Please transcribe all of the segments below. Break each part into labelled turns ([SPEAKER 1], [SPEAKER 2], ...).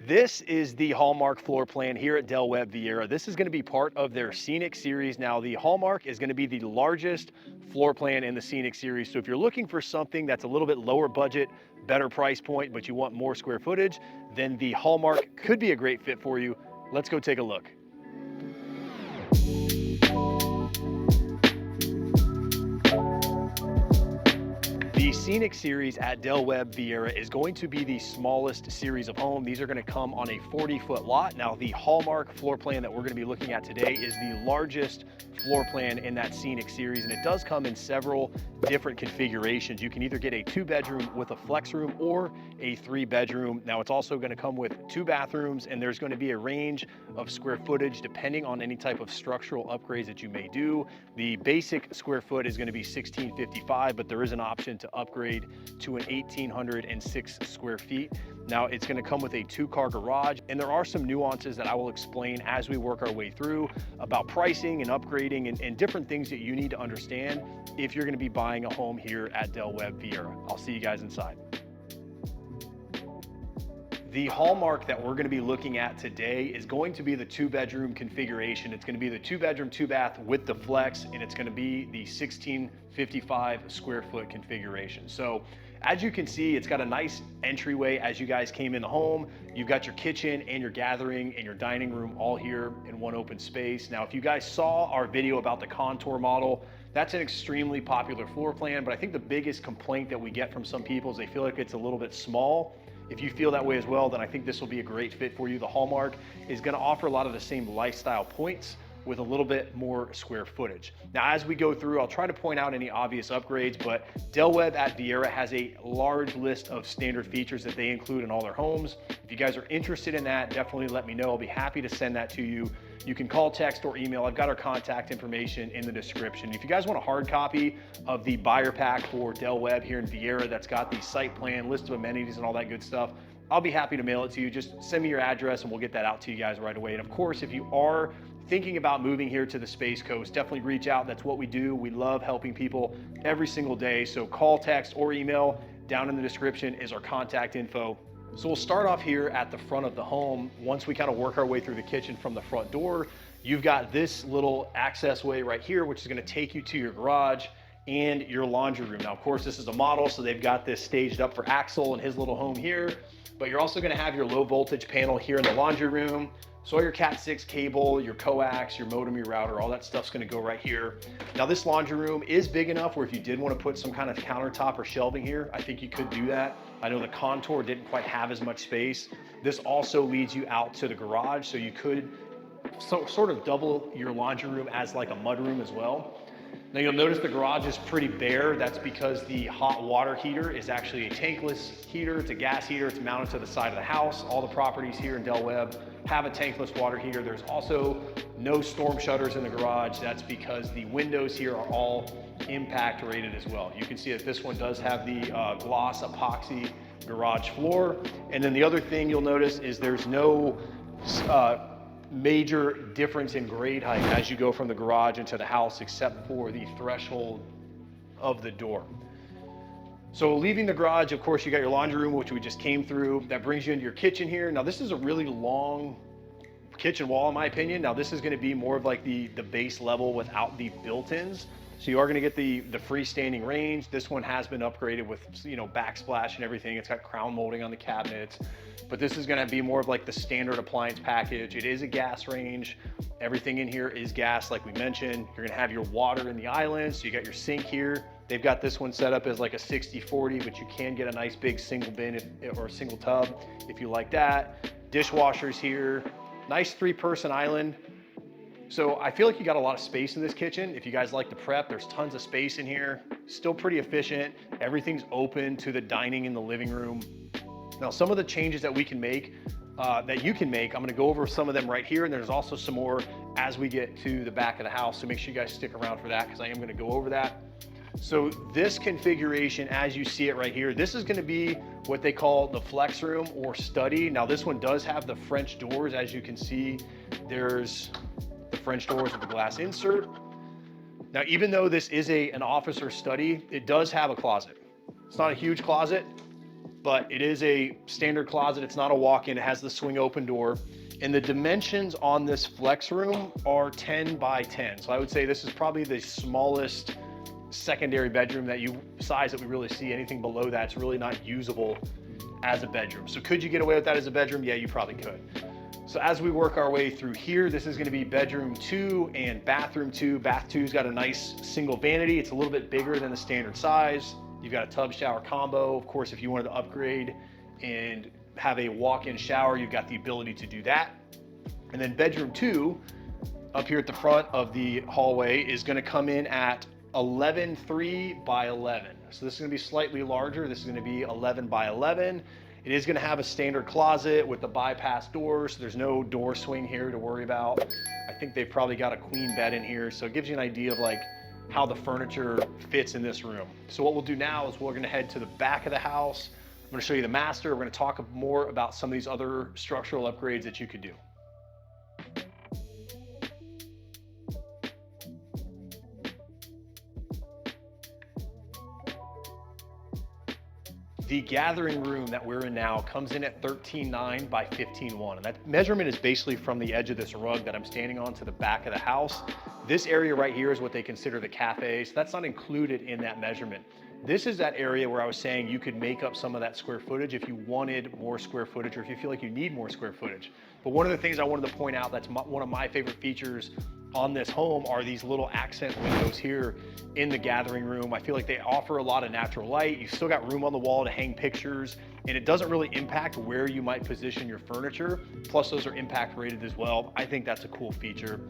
[SPEAKER 1] This is the Hallmark floor plan here at Webb Viera. This is going to be part of their Scenic Series. Now, the Hallmark is going to be the largest floor plan in the Scenic Series. So if you're looking for something that's a little bit lower budget, better price point, but you want more square footage, then the Hallmark could be a great fit for you. Let's go take a look. The Scenic Series at Webb Viera is going to be the smallest series of home. These are going to come on a 40-foot lot. Now, the Hallmark floor plan that we're going to be looking at today is the largest floor plan in that Scenic Series, and it does come in several different configurations. You can either get a 2-bedroom with a flex room or a 3-bedroom. Now, it's also going to come with 2 bathrooms, and there's going to be a range of square footage depending on any type of structural upgrades that you may do. The basic square foot is going to be 1655, but there is an option to upgrade to an 1806 square feet. Now, it's going to come with a 2-car garage, and there are some nuances that I will explain as we work our way through about pricing and upgrading and different things that you need to understand if you're going to be buying a home here at Webb Viera. I'll see you guys inside. The Hallmark that we're going to be looking at today is going to be the 2-bedroom configuration. It's going to be the 2-bedroom, 2-bath with the flex, and it's going to be the 1655 square foot configuration. So as you can see, it's got a nice entryway as you guys came in the home. You've got your kitchen and your gathering and your dining room all here in one open space. Now, if you guys saw our video about the contour model, that's an extremely popular floor plan, but I think the biggest complaint that we get from some people is they feel like it's a little bit small. If you feel that way as well, then I think this will be a great fit for you. The Hallmark is going to offer a lot of the same lifestyle points with a little bit more square footage. Now, as we go through, I'll try to point out any obvious upgrades, but Webb at Viera has a large list of standard features that they include in all their homes. If you guys are interested in that, definitely let me know. I'll be happy to send that to you. You can call, text, or email. I've got our contact information in the description. If you guys want a hard copy of the buyer pack for Webb here in Viera that's got the site plan, list of amenities, and all that good stuff, I'll be happy to mail it to you. Just send me your address and we'll get that out to you guys right away. And of course, if you are thinking about moving here to the Space Coast, definitely reach out. That's what we do. We love helping people every single day. So call, text, or email. Down in the description is our contact info. So we'll start off here at the front of the home. Once we kind of work our way through the kitchen from the front door, you've got this little access way right here, which is going to take you to your garage and your laundry room. Now, of course, this is a model, so they've got this staged up for Axel and his little home here, but you're also going to have your low voltage panel here in the laundry room. So all your Cat 6 cable, your coax, your modem, your router, all that stuff's gonna go right here. Now, this laundry room is big enough where if you did want to put some kind of countertop or shelving here, I think you could do that. I know the contour didn't quite have as much space. This also leads you out to the garage, so you could sort of double your laundry room as like a mudroom as well. Now, you'll notice the garage is pretty bare. That's because the hot water heater is actually a tankless heater. It's a gas heater. It's mounted to the side of the house. All the properties here in Webb have a tankless water heater. There's also no storm shutters in the garage. That's because the windows here are all impact rated as well. You can see that this one does have the gloss epoxy garage floor. And then the other thing you'll notice is there's no major difference in grade height as you go from the garage into the house, except for the threshold of the door. So leaving the garage, of course, you got your laundry room, which we just came through. That brings you into your kitchen here. Now, this is a really long kitchen wall, in my opinion. Now, this is going to be more of like the base level without the built-ins. So you are going to get the freestanding range. This one has been upgraded with, you know, backsplash and everything. It's got crown molding on the cabinets, but this is going to be more of like the standard appliance package. It is a gas range. Everything in here is gas, like we mentioned. You're going to have your water in the island. So you got your sink here. They've got this one set up as like a 60/40, but you can get a nice big single bin or a single tub if you like that. Dishwashers here. Nice 3-person island. So I feel like you got a lot of space in this kitchen. If you guys like to prep, there's tons of space in here. Still pretty efficient. Everything's open to the dining in the living room. Now, some of the changes that we can make, that you can make, I'm gonna go over some of them right here, and there's also some more as we get to the back of the house. So make sure you guys stick around for that, because I am gonna go over that. So this configuration, as you see it right here, this is gonna be what they call the flex room or study. Now, this one does have the French doors. As you can see, there's the French doors with the glass insert. Now, even though this is an office or study, it does have a closet. It's not a huge closet, but it is a standard closet. It's not a walk-in. It has the swing open door. And the dimensions on this flex room are 10 by 10. So I would say this is probably the smallest secondary bedroom size that we really see. Anything below that's really not usable as a bedroom. So could you get away with that as a bedroom? Yeah, you probably could. So as we work our way through here, this is gonna be bedroom 2 and bathroom 2. Bath 2's got a nice single vanity. It's a little bit bigger than the standard size. You've got a tub shower combo. Of course, if you wanted to upgrade and have a walk-in shower, you've got the ability to do that. And then bedroom 2, up here at the front of the hallway, is gonna come in at 11.3 by 11. So this is gonna be slightly larger. This is gonna be 11 by 11. It is gonna have a standard closet with the bypass door, so there's no door swing here to worry about. I think they've probably got a queen bed in here, so it gives you an idea of like how the furniture fits in this room. So what we'll do now is we're gonna head to the back of the house. I'm gonna show you the master. We're gonna talk more about some of these other structural upgrades that you could do. The gathering room that we're in now comes in at 13.9 by 15.1. And that measurement is basically from the edge of this rug that I'm standing on to the back of the house. This area right here is what they consider the cafe. So that's not included in that measurement. This is that area where I was saying you could make up some of that square footage if you wanted more square footage or if you feel like you need more square footage. But one of the things I wanted to point out that's one of my favorite features on this home are these little accent windows here in the gathering room. I feel like they offer a lot of natural light. You've still got room on the wall to hang pictures, and it doesn't really impact where you might position your furniture. Plus those are impact rated as well. I think that's a cool feature.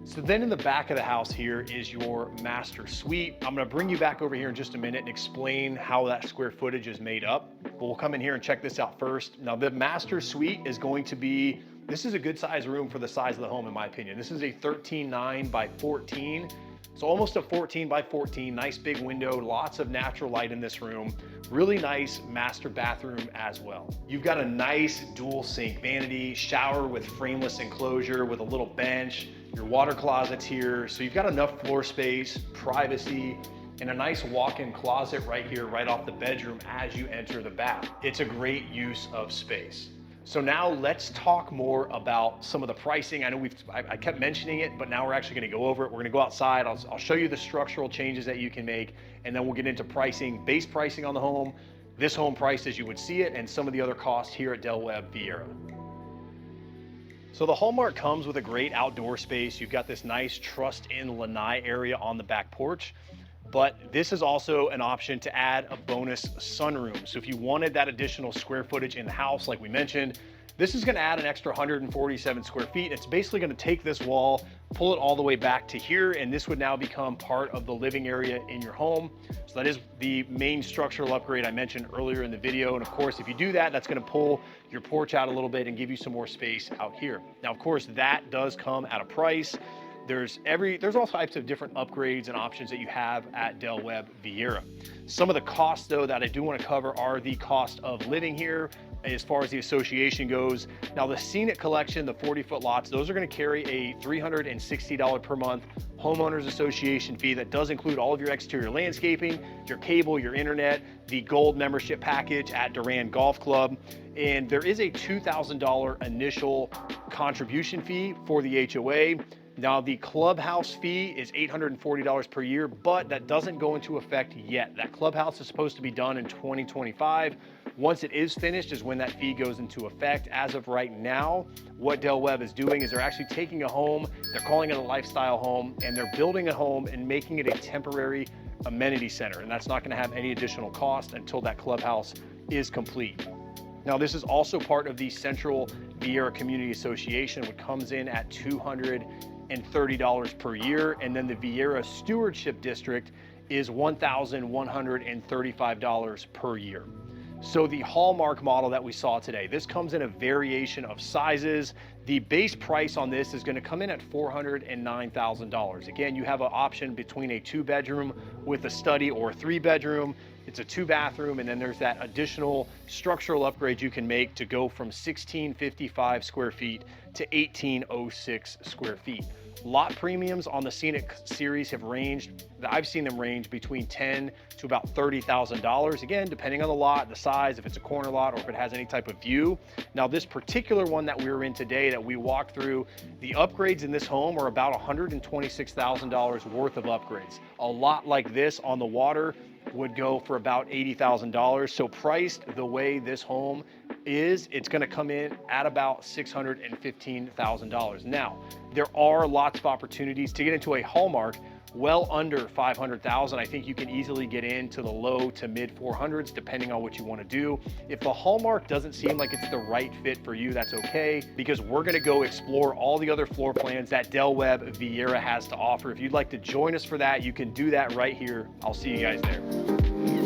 [SPEAKER 1] So then in the back of the house here is your master suite. I'm gonna bring you back over here in just a minute and explain how that square footage is made up. But we'll come in here and check this out first. Now the master suite is going to be, this is a good size room for the size of the home in my opinion. This is a 13.9 by 14. So almost a 14 by 14, nice big window, lots of natural light in this room. Really nice master bathroom as well. You've got a nice dual sink vanity, shower with frameless enclosure with a little bench, your water closet's here. So you've got enough floor space, privacy, and a nice walk-in closet right here, right off the bedroom as you enter the bath. It's a great use of space. So now let's talk more about some of the pricing. I know I kept mentioning it, but now we're actually gonna go over it. We're gonna go outside. I'll show you the structural changes that you can make, and then we'll get into pricing, base pricing on the home, this home price as you would see it, and some of the other costs here at Webb Viera. So the Hallmark comes with a great outdoor space. You've got this nice trussed-in lanai area on the back porch. But this is also an option to add a bonus sunroom. So if you wanted that additional square footage in the house, like we mentioned, this is gonna add an extra 147 square feet. It's basically gonna take this wall, pull it all the way back to here, and this would now become part of the living area in your home. So that is the main structural upgrade I mentioned earlier in the video. And of course, if you do that, that's gonna pull your porch out a little bit and give you some more space out here. Now, of course, that does come at a price. There's all types of different upgrades and options that you have at Webb Viera. Some of the costs though that I do want to cover are the cost of living here as far as the association goes. Now the Scenic collection, the 40-foot lots, those are going to carry a $360 per month homeowners association fee that does include all of your exterior landscaping, your cable, your internet, the gold membership package at Durand Golf Club. And there is a $2,000 initial contribution fee for the HOA. Now the clubhouse fee is $840 per year, but that doesn't go into effect yet. That clubhouse is supposed to be done in 2025. Once it is finished is when that fee goes into effect. As of right now, what Webb is doing is they're actually taking a home, they're calling it a lifestyle home, and they're building a home and making it a temporary amenity center. And that's not gonna have any additional cost until that clubhouse is complete. Now this is also part of the Central Viera Community Association, which comes in at $230 per year. And then the Viera Stewardship District is $1,135 per year. So the Hallmark model that we saw today, this comes in a variation of sizes. The base price on this is going to come in at $409,000. Again, you have an option between a 2-bedroom with a study or a 3-bedroom. It's a 2-bathroom, and then there's that additional structural upgrade you can make to go from 1,655 square feet to 1,806 square feet. Lot premiums on the Scenic Series have ranged, I've seen them range between $10,000 to about $30,000. Again, depending on the lot, the size, if it's a corner lot or if it has any type of view. Now, this particular one that we were in today that we walked through, the upgrades in this home are about $126,000 worth of upgrades. A lot like this on the water would go for about $80,000. So priced the way this home is, it's gonna come in at about $615,000. Now, there are lots of opportunities to get into a Hallmark well under $500,000. I think you can easily get into the low to mid 400s depending on what you want to do. If the Hallmark doesn't seem like it's the right fit for you, that's okay, because we're going to go explore all the other floor plans that Webb Viera has to offer. If you'd like to join us for that, you can do that right here. I'll see you guys there.